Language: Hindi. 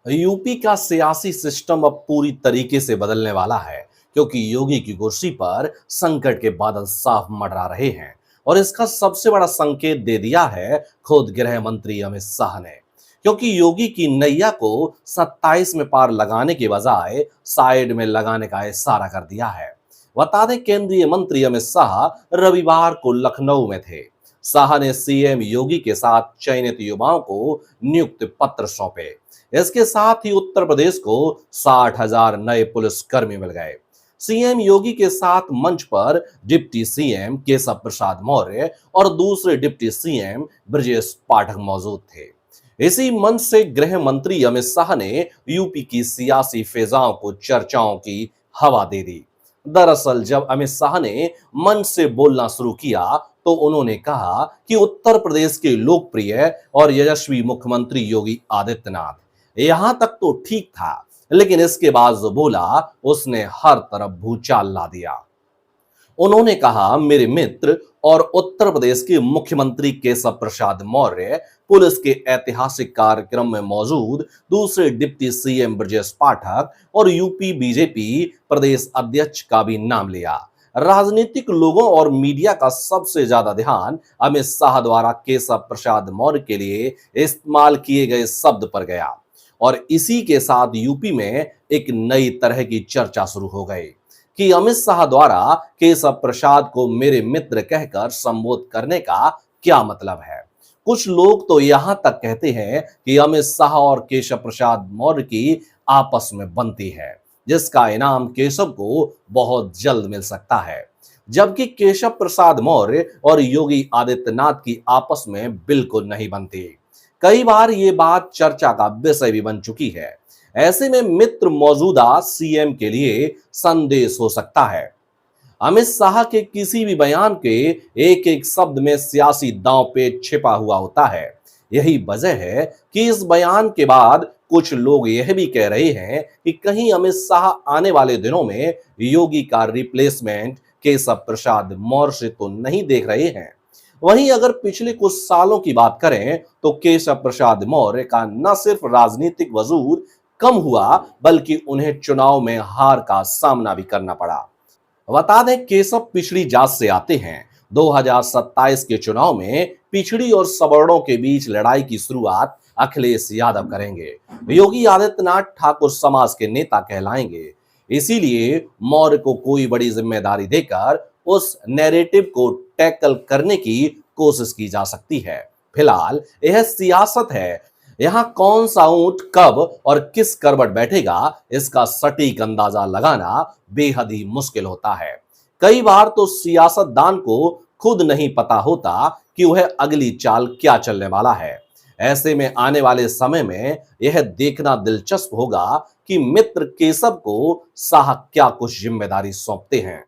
यूपी का सियासी सिस्टम अब पूरी तरीके से बदलने वाला है, क्योंकि योगी की कुर्सी पर संकट के बादल साफ मंडरा रहे हैं। और इसका सबसे बड़ा संकेत दे दिया है खुद गृह मंत्री अमित शाह ने, क्योंकि योगी की नैया को 27 में पार लगाने के बजाय साइड में लगाने का इशारा कर दिया है। बता दें, केंद्रीय मंत्री अमित शाह रविवार को लखनऊ में थे। शाह ने सीएम योगी के साथ चयनित युवाओं को नियुक्ति पत्र सौंपे। इसके साथ ही उत्तर प्रदेश को 60,000 नए पुलिसकर्मी मिल गए। सीएम योगी के साथ मंच पर डिप्टी सीएम केशव प्रसाद मौर्य और दूसरे डिप्टी सीएम ब्रजेश पाठक मौजूद थे। इसी मंच से गृह मंत्री अमित शाह ने यूपी की सियासी फिजाओं को चर्चाओं की हवा दे दी। दरअसल जब अमित शाह ने मंच से बोलना शुरू किया तो उन्होंने कहा कि उत्तर प्रदेश के लोकप्रिय और यशस्वी मुख्यमंत्री योगी आदित्यनाथ, यहां तक तो ठीक था, लेकिन इसके बाद जो बोला उसने हर तरफ भूचाल ला दिया। उन्होंने कहा, मेरे मित्र और उत्तर प्रदेश के मुख्यमंत्री केशव प्रसाद मौर्य पुलिस के ऐतिहासिक कार्यक्रम में मौजूद दूसरे डिप्टी सीएम ब्रजेश पाठक और यूपी बीजेपी प्रदेश अध्यक्ष का भी नाम लिया। राजनीतिक लोगों और मीडिया का सबसे ज्यादा ध्यान अमित शाह द्वारा केशव प्रसाद मौर्य के लिए इस्तेमाल किए गए शब्द पर गया और इसी के साथ यूपी में एक नई तरह की चर्चा शुरू हो गई कि अमित शाह द्वारा केशव प्रसाद को मेरे मित्र कहकर संबोधित करने का क्या मतलब है। कुछ लोग तो यहां तक कहते हैं कि अमित शाह और केशव प्रसाद मौर्य की आपस में बनती है, जिसका इनाम केशव को बहुत जल्द मिल सकता है, जबकि केशव प्रसाद मौर्य और योगी आदित्यनाथ की आपस में बिल्कुल नहीं बनती। कई बार ये बात चर्चा का विषय भी बन चुकी है। ऐसे में मित्र मौजूदा सीएम के लिए संदेश हो सकता है। अमित शाह के किसी भी बयान के एक एक शब्द में सियासी दांव पेच छिपा हुआ होता है। यही वजह है कि इस बयान के बाद कुछ लोग यह भी कह रहे हैं कि कहीं अमित शाह आने वाले दिनों में योगी का रिप्लेसमेंट केशव प्रसाद मौर्य से तो नहीं देख रहे हैं। वहीं अगर पिछले कुछ सालों की बात करें तो केशव प्रसाद मौर्य का न सिर्फ राजनीतिक वजूद कम हुआ, बल्कि उन्हें चुनाव में हार का सामना भी करना पड़ा। बता दें, केशव पिछड़ी जात से आते हैं। 2027 के चुनाव में पिछड़ी और सवर्णों के बीच लड़ाई की शुरुआत अखिलेश यादव करेंगे। योगी आदित्यनाथ ठाकुर समाज के नेता कहलाएंगे। इसीलिए मौर्य को कोई बड़ी जिम्मेदारी देकर उस नैरेटिव को टैकल करने की कोशिश की जा सकती है। फिलहाल यह सियासत है। यहाँ कौन सा ऊंट कब और किस करवट बैठेगा, इसका सटीक अंदाजा लगाना बेहद ही मुश्किल होता है। कई बार तो सियासतदान को खुद नहीं पता होता कि वह अगली चाल क्या चलने वाला है। ऐसे में आने वाले समय में यह देखना दिलचस्प होगा कि मित्र केशव को शाह क्या कुछ जिम्मेदारी सौंपते हैं।